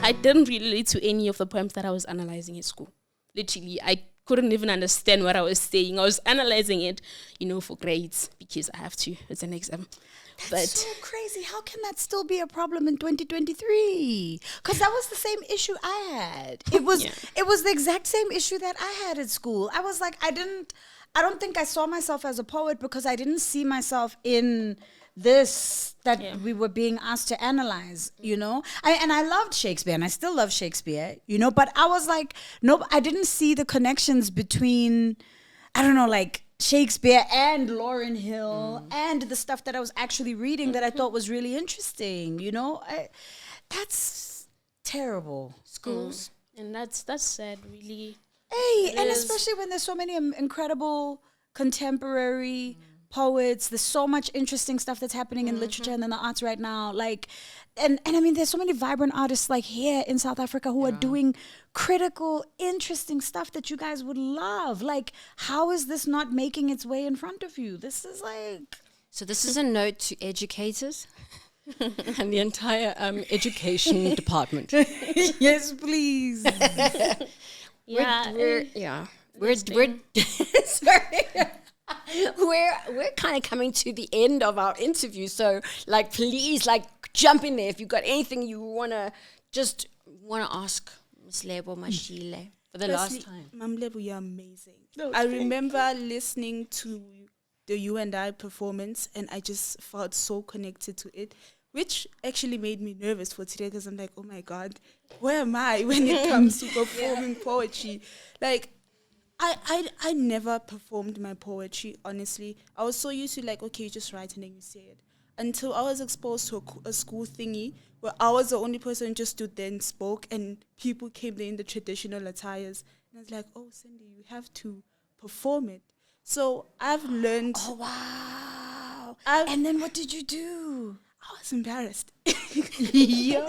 I didn't relate to any of the poems that I was analyzing at school. Literally, I couldn't even understand what I was saying. I was analyzing it, for grades because I have to. It's an exam. That's so crazy. How can that still be a problem in 2023? Because that was the same issue I had. It was the exact same issue that I had at school. I was like, I don't think I saw myself as a poet because I didn't see myself in this that we were being asked to analyze, and I loved Shakespeare and I still love Shakespeare, but I was like, no, I didn't see the connections between, I don't know, like Shakespeare and Lauryn Hill and the stuff that I was actually reading that I thought was really interesting, that's terrible. Schools. And that's sad, really. Hey, and especially when there's so many incredible contemporary poets, there's so much interesting stuff that's happening in literature and in the arts right now. Like, and I mean, there's so many vibrant artists like here in South Africa who are doing critical, interesting stuff that you guys would love. Like, how is this not making its way in front of you? This is like... So this is a note to educators and the entire education department. Yes, please. We're sorry. We're kind of coming to the end of our interview, so please jump in there if you've got anything you wanna ask Ms Lebo Mashile for the last time. Mam Lebo, you're amazing. I remember listening to the You and I performance and I just felt so connected to it, which actually made me nervous for today because I'm like, oh my God, where am I when it comes to performing poetry? Like, I never performed my poetry, honestly. I was so used to okay, you just write and then you say it. Until I was exposed to a school thingy where I was the only person who just stood there and spoke and people came there in the traditional attires. And I was like, oh, Cindy, you have to perform it. So I've learned... Oh, wow. And then what did you do? I was embarrassed. Yo.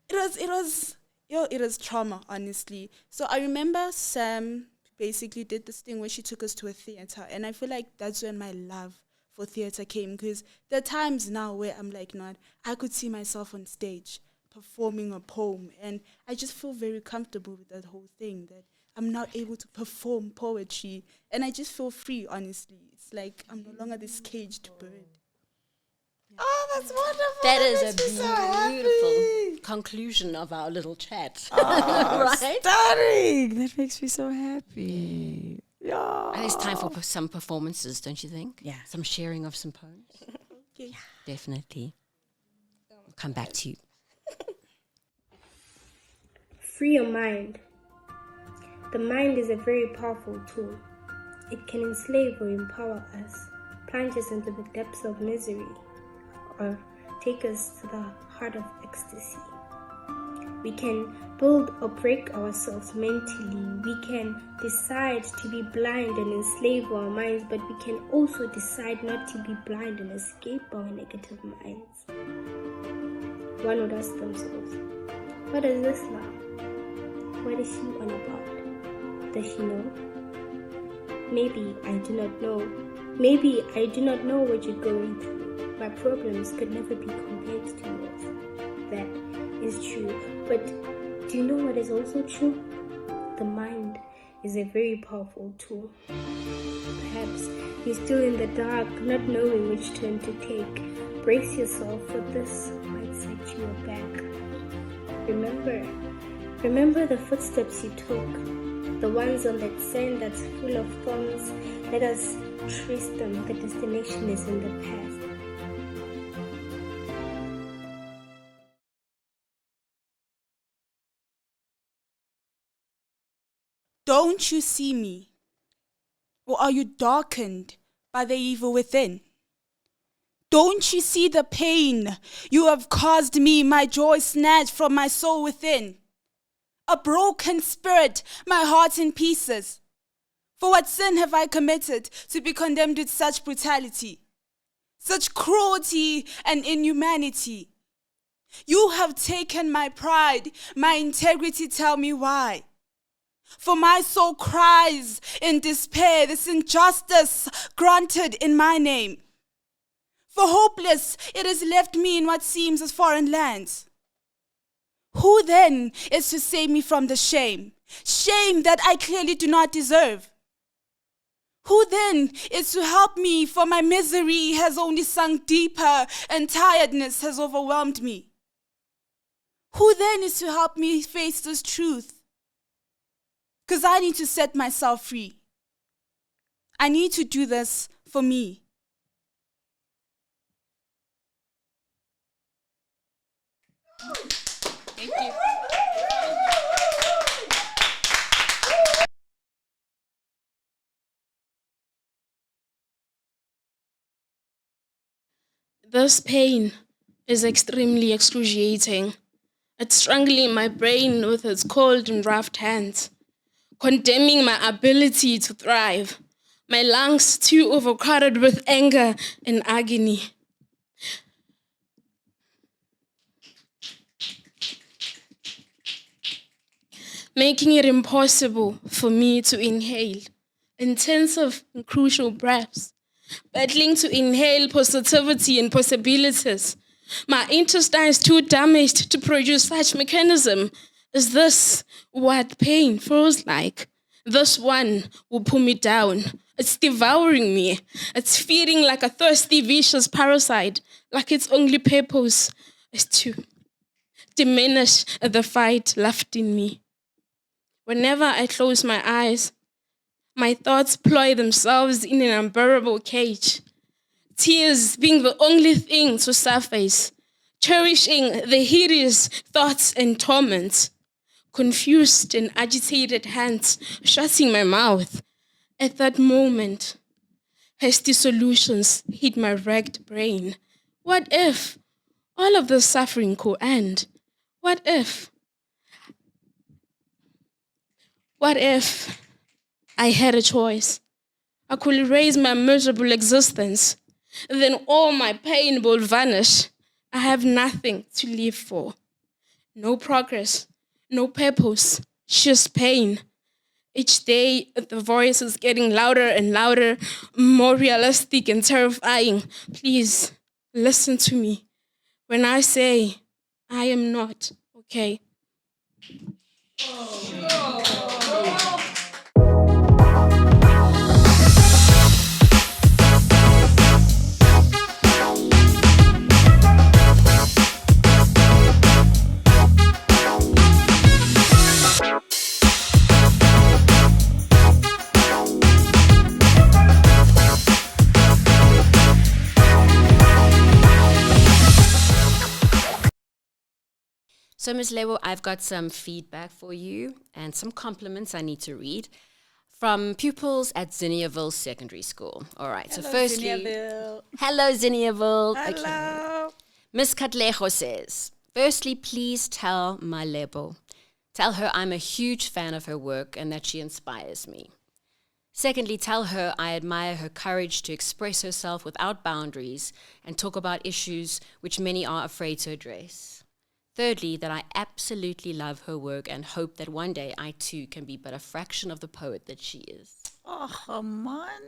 It was trauma, honestly. So I remember Sam basically did this thing where she took us to a theater. And I feel like that's when my love for theater came. Because there are times now where I'm like, I could see myself on stage performing a poem. And I just feel very comfortable with that whole thing, that I'm not able to perform poetry. And I just feel free, honestly. It's like I'm no longer this caged bird. Oh, that's wonderful. That is a beautiful conclusion of our little chat. Right? Stunning. That makes me so happy. Yeah. And it's time for some performances, don't you think? Yeah. Some sharing of some poems. Okay. Yeah. Definitely. We'll come back to you. Free your mind. The mind is a very powerful tool. It can enslave or empower us, plunge us into the depths of misery, or take us to the heart of ecstasy. We can build or break ourselves mentally. We can decide to be blind and enslave our minds, but we can also decide not to be blind and escape our negative minds. One would ask themselves, what is this love? What is she on about? Does she know? Maybe I do not know. Maybe I do not know what you're going through. My problems could never be compared to yours. That is true. But do you know what is also true? The mind is a very powerful tool. Perhaps you're still in the dark, not knowing which turn to take. Brace yourself, for this might set you aback. Remember the footsteps you took, the ones on that sand that's full of thorns. Let us trace them. The destination is in the past. Don't you see me? Or are you darkened by the evil within? Don't you see the pain you have caused me, my joy snatched from my soul within? A broken spirit, my heart in pieces. For what sin have I committed to be condemned with such brutality, such cruelty and inhumanity? You have taken my pride, my integrity, tell me why. For my soul cries in despair, this injustice granted in my name. For hopeless it has left me in what seems as foreign lands. Who then is to save me from the shame? Shame that I clearly do not deserve. Who then is to help me, for my misery has only sunk deeper and tiredness has overwhelmed me? Who then is to help me face this truth? Because I need to set myself free. I need to do this for me. Thank you. This pain is extremely excruciating. It's strangling my brain with its cold and rough hands, condemning my ability to thrive, my lungs too overcrowded with anger and agony. Making it impossible for me to inhale intensive and crucial breaths, battling to inhale positivity and possibilities. My intestines too damaged to produce such mechanism. Is this what pain feels like? This one will pull me down. It's devouring me. It's feeding like a thirsty, vicious parasite, like its only purpose is to diminish the fight left in me. Whenever I close my eyes, my thoughts ploy themselves in an unbearable cage. Tears being the only thing to surface, cherishing the hideous thoughts and torments. Confused and agitated hands shutting my mouth. At that moment, hasty solutions hit my wrecked brain. What if all of the suffering could end? What if I had a choice? I could erase my miserable existence. Then all my pain will vanish. I have nothing to live for. No progress, no purpose, just pain. Each day, the voice is getting louder and louder, more realistic and terrifying. Please, listen to me when I say I am not okay. So, Ms Lebo, I've got some feedback for you and some compliments I need to read from pupils at Zinniaville Secondary School. All right, Hello, so firstly, Zinniaville. Hello, Zinniaville. Hello. Okay. Ms Katlejo says, firstly, please tell my Lebo. Tell her I'm a huge fan of her work and that she inspires me. Secondly, tell her I admire her courage to express herself without boundaries and talk about issues which many are afraid to address. Thirdly, that I absolutely love her work and hope that one day I too can be but a fraction of the poet that she is. Oh, man.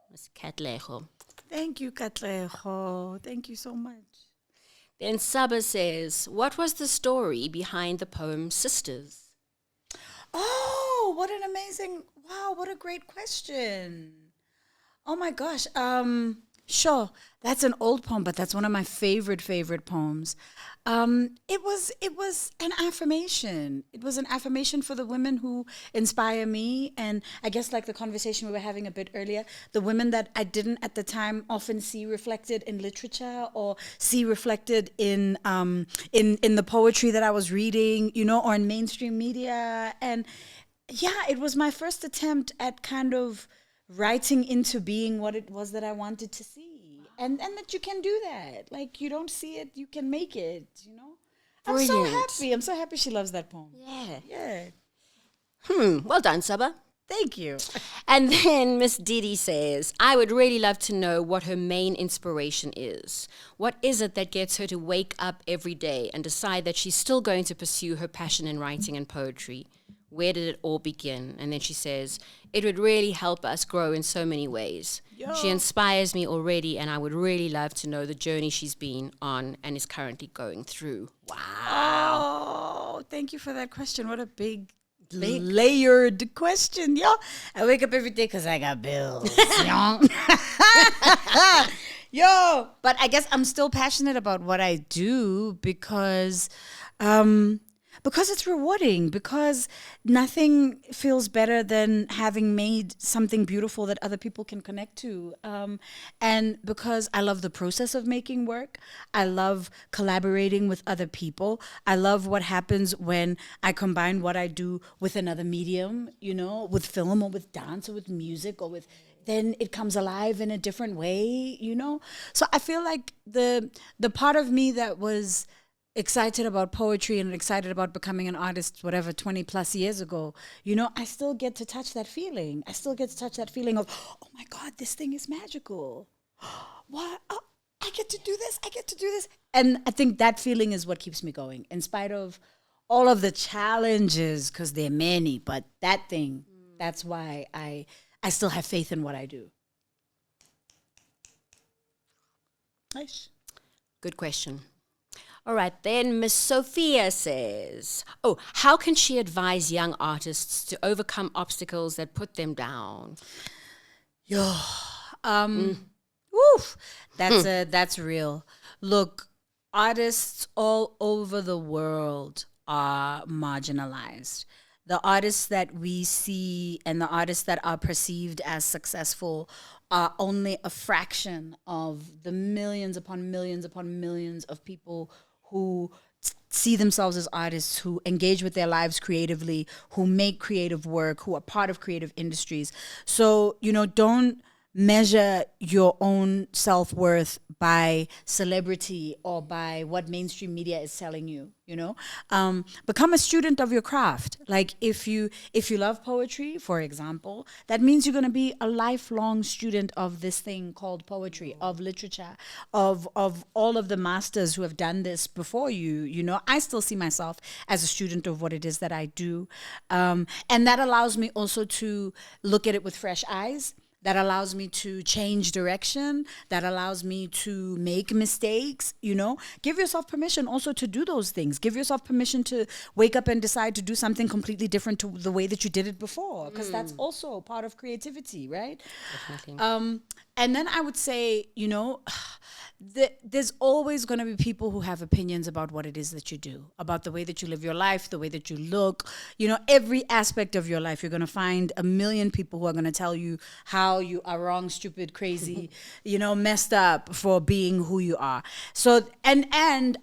Ms. Katlejo. Thank you, Katlejo. Thank you so much. Then Saba says, what was the story behind the poem Sisters? Oh, what an amazing, wow, what a great question. Oh my gosh. Sure, that's an old poem, but that's one of my favorite poems. It was an affirmation. It was an affirmation for the women who inspire me, and I guess like the conversation we were having a bit earlier, the women that I didn't at the time often see reflected in literature or see reflected in the poetry that I was reading, you know, or in mainstream media. And yeah, it was my first attempt at kind of writing into being what it was that I wanted to see. And that you can do that. Like, you don't see it, you can make it, you know? Brilliant. I'm so happy she loves that poem. Yeah. Yeah. Well done, Saba. Thank you. And then Miss Didi says, I would really love to know what her main inspiration is. What is it that gets her to wake up every day and decide that she's still going to pursue her passion in writing and poetry? Where did it all begin? And then she says, it would really help us grow in so many ways. She inspires me already, and I would really love to know the journey she's been on and is currently going through. Wow. Oh, thank you for that question. What a big layered question, yo. I wake up every day because I got bills. Yo, but I guess I'm still passionate about what I do because it's rewarding, because nothing feels better than having made something beautiful that other people can connect to. And because I love the process of making work, I love collaborating with other people. I love what happens when I combine what I do with another medium, with film or with dance or with music or with, then it comes alive in a different way, So I feel like the part of me that was excited about poetry and excited about becoming an artist, 20 plus years ago, I still get to touch that feeling. I still get to touch that feeling of, oh my God, this thing is magical. What? Oh, I get to do this. I get to do this. And I think that feeling is what keeps me going, in spite of all of the challenges, because they're many, but that thing, that's why I still have faith in what I do. Nice. Good question. All right, then Miss Sophia says, how can she advise young artists to overcome obstacles that put them down? That's real. Look, artists all over the world are marginalized. The artists that we see and the artists that are perceived as successful are only a fraction of the millions upon millions upon millions of people who see themselves as artists, who engage with their lives creatively, who make creative work, who are part of creative industries. So, don't measure your own self-worth by celebrity or by what mainstream media is telling you, become a student of your craft. Like if you love poetry, for example, that means you're going to be a lifelong student of this thing called poetry, of literature, of all of the masters who have done this before you. I still see myself as a student of what it is that I do. And that allows me also to look at it with fresh eyes. That allows me to change direction. That allows me to make mistakes, Give yourself permission also to do those things. Give yourself permission to wake up and decide to do something completely different to the way that you did it before. Because that's also part of creativity, right? Definitely. And then I would say, there's always going to be people who have opinions about what it is that you do, about the way that you live your life, the way that you look, every aspect of your life. You're going to find a million people who are going to tell you how you are wrong, stupid, crazy, messed up for being who you are. So, and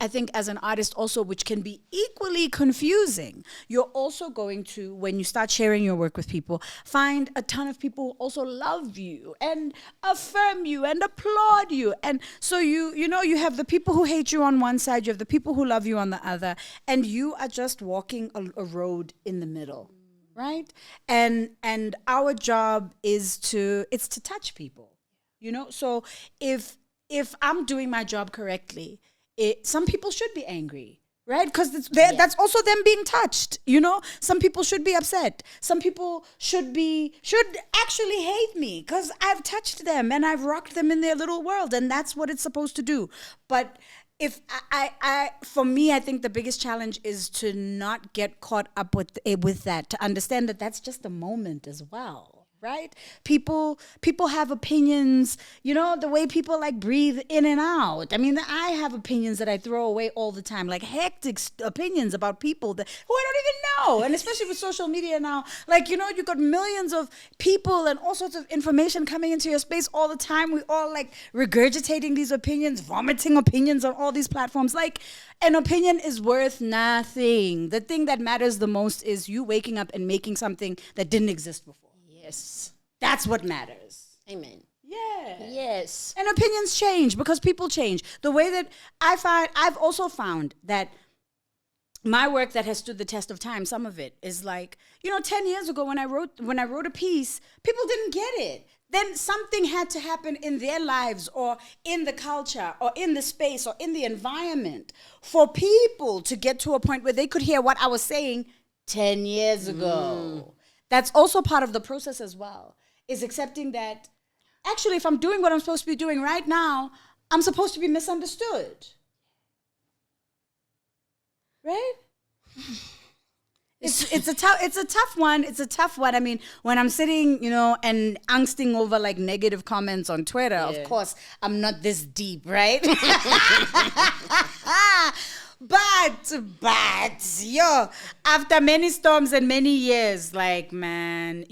I think as an artist also, which can be equally confusing, you're also going to, when you start sharing your work with people, find a ton of people who also love you and affirm you and applaud you. And so you have the people who hate you on one side, you have the people who love you on the other, and you are just walking a road in the middle, right? And our job is to touch people, So if I'm doing my job correctly, some people should be angry. Right? Because that's also them being touched, Some people should be upset. Some people should actually hate me because I've touched them and I've rocked them in their little world, and that's what it's supposed to do. But if for me, I think the biggest challenge is to not get caught up with that, to understand that that's just a moment as well. Right? People have opinions, the way people breathe in and out. I mean, I have opinions that I throw away all the time, like hectic opinions about people who I don't even know. And especially with social media now, you've got millions of people and all sorts of information coming into your space all the time. We all regurgitating these opinions, vomiting opinions on all these platforms. An opinion is worth nothing. The thing that matters the most is you waking up and making something that didn't exist before. Yes. That's what matters. Amen. Yeah. Yes. And opinions change because people change. The way that I've also found that my work that has stood the test of time, some of it is 10 years ago when I wrote a piece, people didn't get it. Then something had to happen in their lives or in the culture or in the space or in the environment for people to get to a point where they could hear what I was saying 10 years ago. That's also part of the process as well, is accepting that actually if I'm doing what I'm supposed to be doing right now, I'm supposed to be misunderstood. Right? It's a tough one. It's a tough one. I mean, when I'm sitting, and angsting over like negative comments on Twitter, of course, I'm not this deep, right? But yo, after many storms and many years, like, man,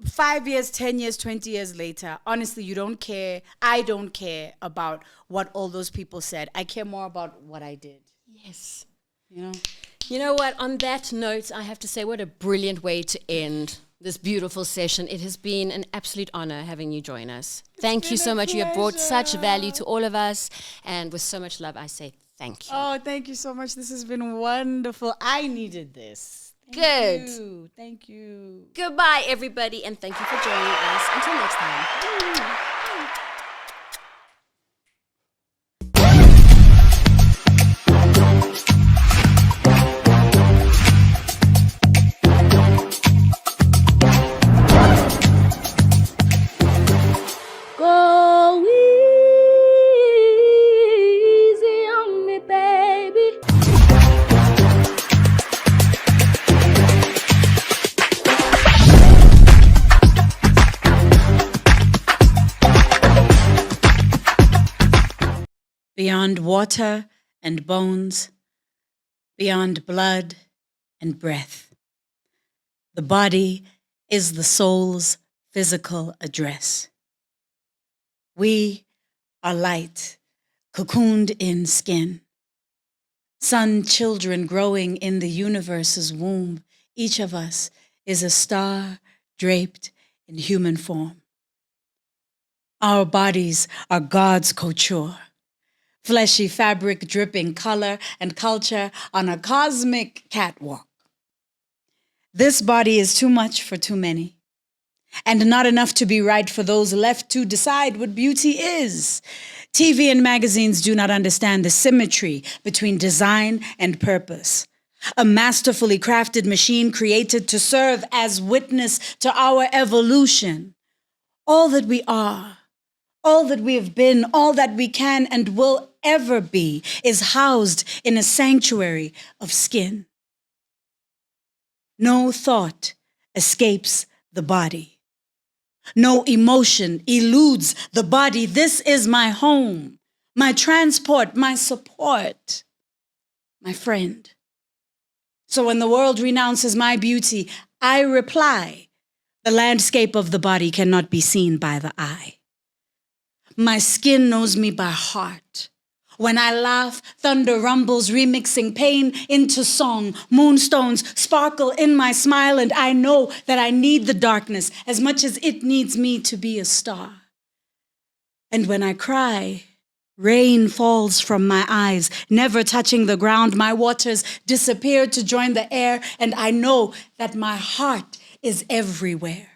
5 years, 10 years, 20 years later, honestly, you don't care. I don't care about what all those people said. I care more about what I did. Yes. You know what? On that note, I have to say, what a brilliant way to end this beautiful session. It has been an absolute honor having you join us. Thank you so much. You have brought such value to all of us. And with so much love, I say thank you. Oh, thank you so much. This has been wonderful. I needed this. Thank you. Goodbye, everybody. And thank you for joining us. Until next time. Beyond water and bones, beyond blood and breath, the body is the soul's physical address. We are light, cocooned in skin, sun children growing in the universe's womb. Each of us is a star draped in human form. Our bodies are God's couture, fleshy fabric dripping color and culture on a cosmic catwalk. This body is too much for too many, and not enough to be right for those left to decide what beauty is. TV and magazines do not understand the symmetry between design and purpose. A masterfully crafted machine created to serve as witness to our evolution. All that we are, all that we have been, all that we can and will ever be is housed in a sanctuary of skin. No thought escapes the body. No emotion eludes the body. This is my home, my transport, my support, my friend. So when the world renounces my beauty, I reply, the landscape of the body cannot be seen by the eye. My skin knows me by heart. When I laugh, thunder rumbles, remixing pain into song. Moonstones sparkle in my smile, and I know that I need the darkness as much as it needs me to be a star. And when I cry, rain falls from my eyes, never touching the ground. My waters disappear to join the air, and I know that my heart is everywhere.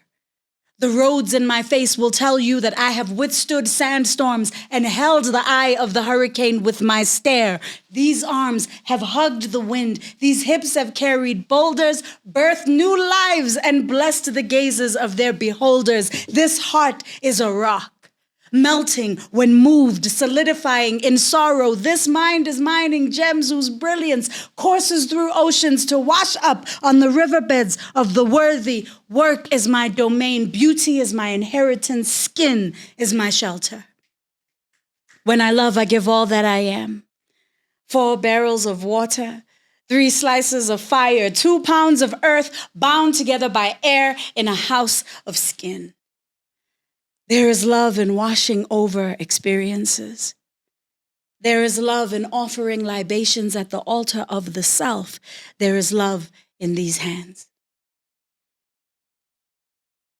The roads in my face will tell you that I have withstood sandstorms and held the eye of the hurricane with my stare. These arms have hugged the wind. These hips have carried boulders, birthed new lives, and blessed the gazes of their beholders. This heart is a rock, melting when moved, solidifying in sorrow. This mind is mining gems whose brilliance courses through oceans to wash up on the riverbeds of the worthy. Work is my domain. Beauty is my inheritance. Skin is my shelter. When I love, I give all that I am. 4 barrels of water, 3 slices of fire, 2 pounds of earth bound together by air in a house of skin. There is love in washing over experiences. There is love in offering libations at the altar of the self. There is love in these hands.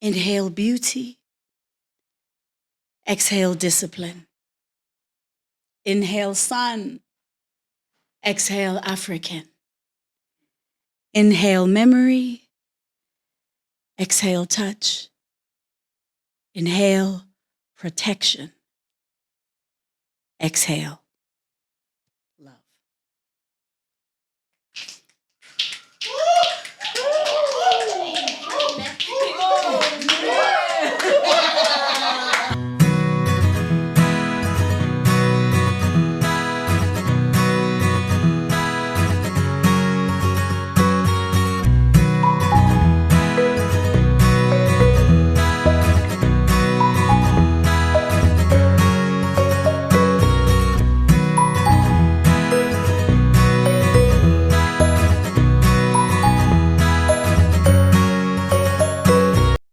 Inhale beauty. Exhale discipline. Inhale sun. Exhale African. Inhale memory. Exhale touch. Inhale protection. Exhale